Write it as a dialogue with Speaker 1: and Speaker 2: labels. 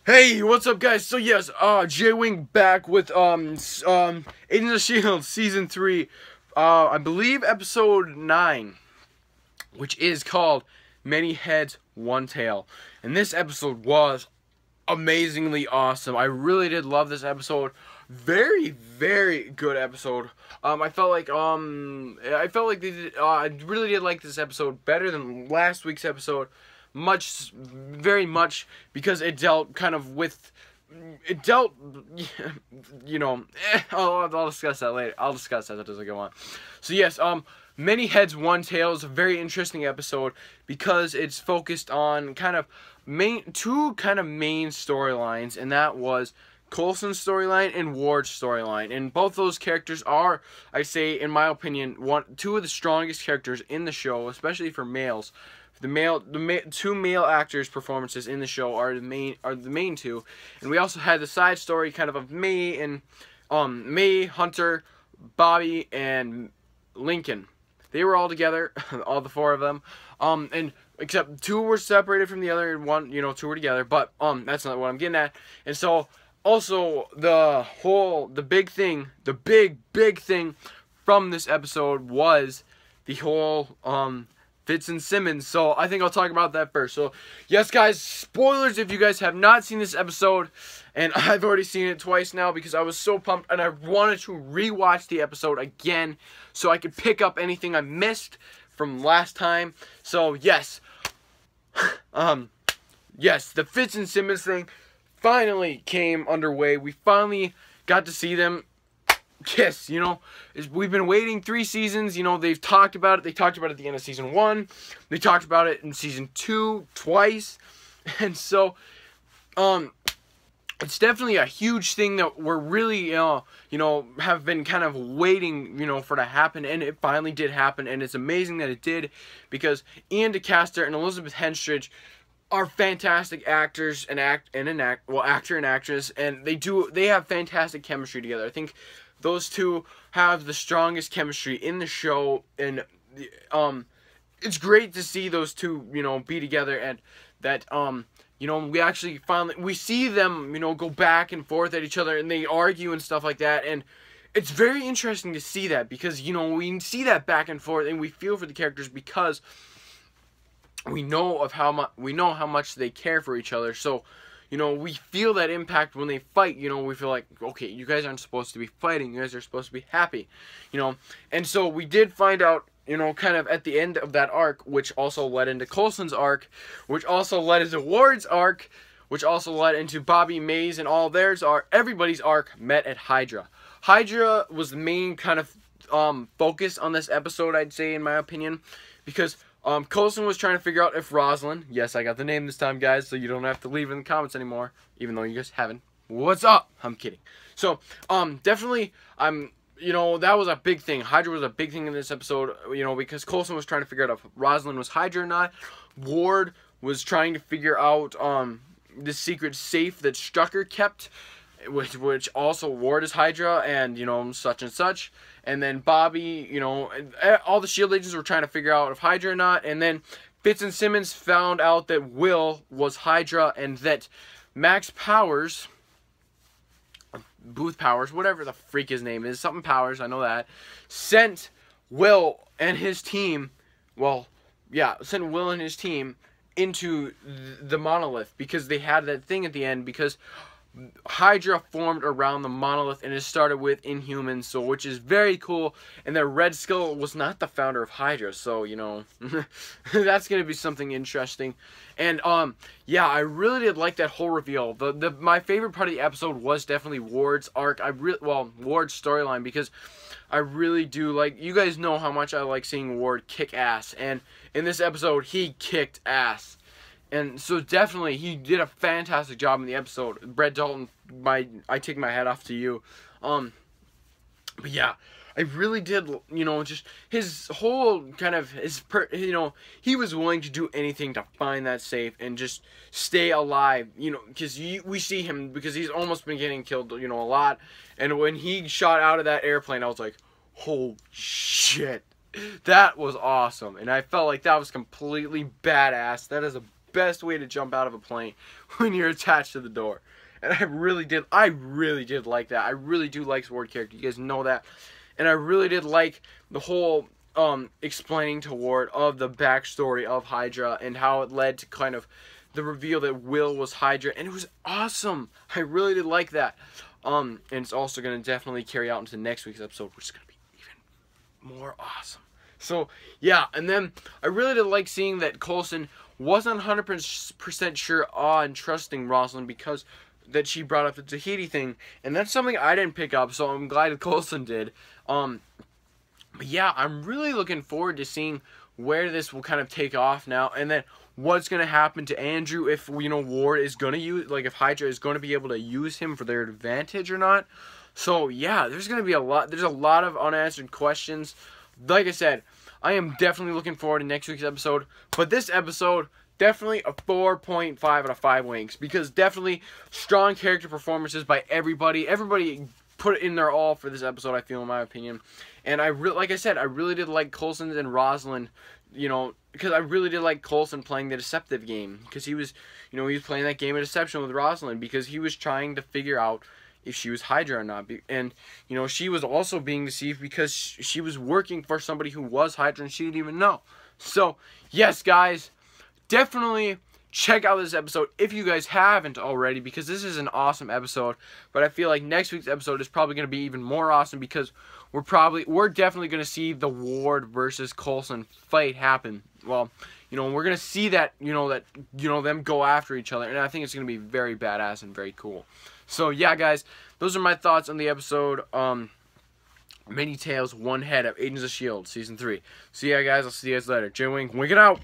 Speaker 1: Hey, what's up, guys? So yes, J-Wing back with Agents of S.H.I.E.L.D. season 3, I believe episode 9, which is called Many Heads, One Tail. And this episode was amazingly awesome. I really did love this episode. Very, very good episode. I felt like they did. I really did like this episode better than last week's episode. Very much, because it dealt you know, I'll discuss that later. I'll discuss that as I go on. So yes, Many Heads, One Tail is a very interesting episode because it's focused on two main storylines, and that was Coulson's storyline and Ward's storyline. And both those characters are, I say, in my opinion, two of the strongest characters in the show, especially for males. Two male actors' performances in the show are the main two, and we also had the side story of May and May, Hunter, Bobby, and Lincoln. They were all together, all the four of them, and except two were separated from the other, and two were together. But that's not what I'm getting at. And so also the big thing from this episode was the whole Fitz and Simmons, so I think I'll talk about that first. So, yes, guys, spoilers if you guys have not seen this episode, and I've already seen it twice now because I was so pumped, and I wanted to rewatch the episode again so I could pick up anything I missed from last time. So, yes, yes, the Fitz and Simmons thing finally came underway. We finally got to see them. Yes, we've been waiting 3 seasons. They've talked about it. They talked about it at the end of season 1. They talked about it in season 2 twice. And so, it's definitely a huge thing that we're really, have been waiting, for to happen. And it finally did happen. And it's amazing that it did, because Ian DeCaster and Elizabeth Henstridge are fantastic actors and actor and actress, and they have fantastic chemistry together. I think those two have the strongest chemistry in the show, and it's great to see those two, be together, and that we actually finally see them, go back and forth at each other, and they argue and stuff like that, and it's very interesting to see that, because we see that back and forth, and we feel for the characters because we know how much they care for each other. So we feel that impact when they fight. We feel like, okay, you guys aren't supposed to be fighting. You guys are supposed to be happy. And so we did find out, at the end of that arc, which also led into Coulson's arc, which also led into Ward's arc, which also led into Bobby, May's, and all theirs everybody's arc met at Hydra. Hydra was the main focus on this episode, I'd say, in my opinion, because Coulson was trying to figure out if Rosalind, yes, I got the name this time, guys, so you don't have to leave in the comments anymore, even though you guys haven't. What's up? I'm kidding. So, definitely, that was a big thing. Hydra was a big thing in this episode, because Coulson was trying to figure out if Rosalind was Hydra or not. Ward was trying to figure out, the secret safe that Strucker kept, which also Ward is Hydra, and, such and such. And then Bobby, all the S.H.I.E.L.D. agents were trying to figure out if Hydra or not. And then Fitz and Simmons found out that Will was Hydra, and that Max Powers, Booth Powers, whatever the freak his name is, something Powers, I know that, sent Will and his team, into the monolith, because they had that thing at the end, because Hydra formed around the monolith, and it started with Inhumans, so which is very cool. And that Red Skull was not the founder of Hydra, so that's gonna be something interesting. And I really did like that whole reveal. My favorite part of the episode was definitely Ward's arc. Ward's storyline, because I really do like. You guys know how much I like seeing Ward kick ass, and in this episode he kicked ass. And so definitely, he did a fantastic job in the episode. Brett Dalton, I take my hat off to you. But yeah, I really did, just his whole he was willing to do anything to find that safe and just stay alive, because we see him, because he's almost been getting killed, a lot. And when he shot out of that airplane, I was like, holy shit. That was awesome. And I felt like that was completely badass. That is a best way to jump out of a plane when you're attached to the door. And I really did like that. I really do like Sword character. You guys know that. And I really did like the whole explaining to Ward of the backstory of Hydra and how it led to kind of the reveal that Will was Hydra, and it was awesome. I really did like that. And it's also going to definitely carry out into next week's episode, which is going to be even more awesome. So, yeah, and then I really did like seeing that Coulson wasn't 100% sure on trusting Rosalind because that she brought up the Tahiti thing, and that's something I didn't pick up, so I'm glad Coulson did. But yeah, I'm really looking forward to seeing where this will kind of take off now, and then what's going to happen to Andrew if, you know, Ward is going to use, like, if Hydra is going to be able to use him for their advantage or not. So, yeah, there's going to be a lot of unanswered questions. Like I said, I am definitely looking forward to next week's episode, but this episode, definitely a 4.5 out of 5 winks, because definitely strong character performances by everybody. Everybody put it in their all for this episode, I feel, in my opinion. And like I said, I really did like Coulson and Rosalind, you know, because I really did like Coulson playing the deceptive game, because he was, you know, he was playing that game of deception with Rosalind because he was trying to figure out if she was Hydra or not. And, you know, she was also being deceived because she was working for somebody who was Hydra and she didn't even know. So, yes, guys, definitely check out this episode if you guys haven't already, because this is an awesome episode. But I feel like next week's episode is probably going to be even more awesome, because we're definitely going to see the Ward versus Coulson fight happen. Well, you know, we're going to see that, them go after each other, and I think it's going to be very badass and very cool. So, yeah, guys, those are my thoughts on the episode, Many Tails, One Head of Agents of S.H.I.E.L.D. Season 3. So, yeah, guys, I'll see you guys later. J-Wing, wink it out!